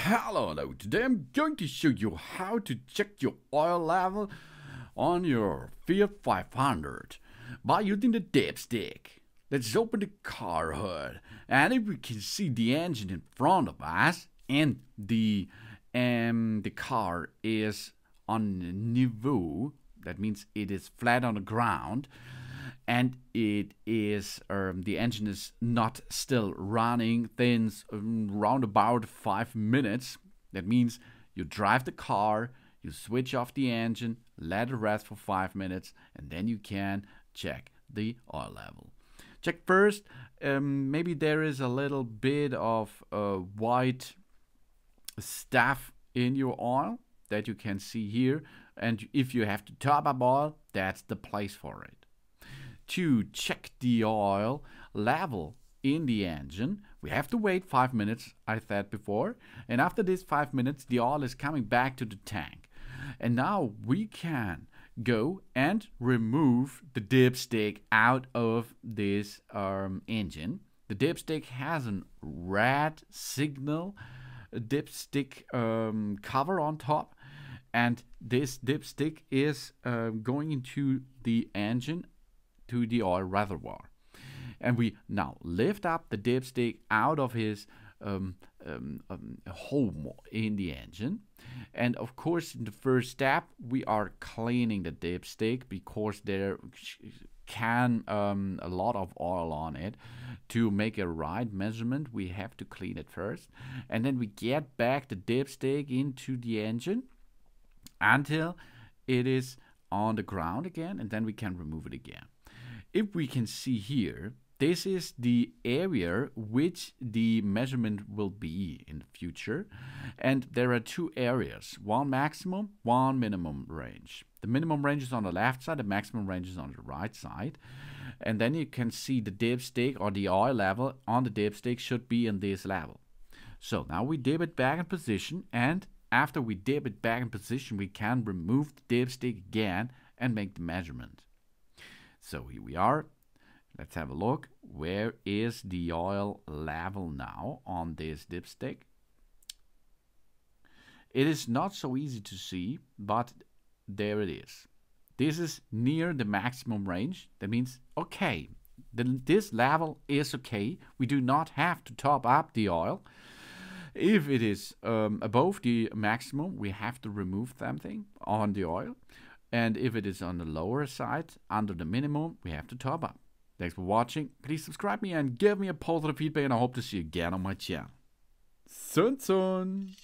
Hello, today I'm going to show you how to check your oil level on your Fiat 500 by using the dipstick. Let's open the car hood, and if we can see the engine in front of us and the car is on niveau, that means it is flat on the ground, and it is the engine is not still running since round about 5 minutes. That means you drive the car, you switch off the engine, let it rest for 5 minutes, and then you can check the oil level. Check first, maybe there is a little bit of white stuff in your oil that you can see here, and if you have to top up oil, that's the place for it. To check the oil level in the engine, we have to wait 5 minutes, I said before, and after this 5 minutes the oil is coming back to the tank. And now we can go and remove the dipstick out of this engine. The dipstick has a red signal dipstick cover on top, and this dipstick is going into the engine to the oil reservoir. And we now lift up the dipstick out of his home in the engine. And of course, in the first step, we are cleaning the dipstick because there can a lot of oil on it. To make a right measurement, we have to clean it first. And then we get back the dipstick into the engine until it is on the ground again, and then we can remove it again. If we can see here, this is the area which the measurement will be in the future. And there are two areas, one maximum, one minimum range. The minimum range is on the left side, the maximum range is on the right side. And then you can see the dipstick or the oil level on the dipstick should be in this level. So now we dip it back in position, and after we dip it back in position, we can remove the dipstick again and make the measurement. So here we are. Let's have a look. Where is the oil level now on this dipstick? It is not so easy to see, but there it is. This is near the maximum range. That means, okay, this level is okay. We do not have to top up the oil. If it is above the maximum, we have to remove something on the oil. And if it is on the lower side, under the minimum, we have to top up. Thanks for watching. Please subscribe me and give me a positive feedback, and I hope to see you again on my channel. Soon.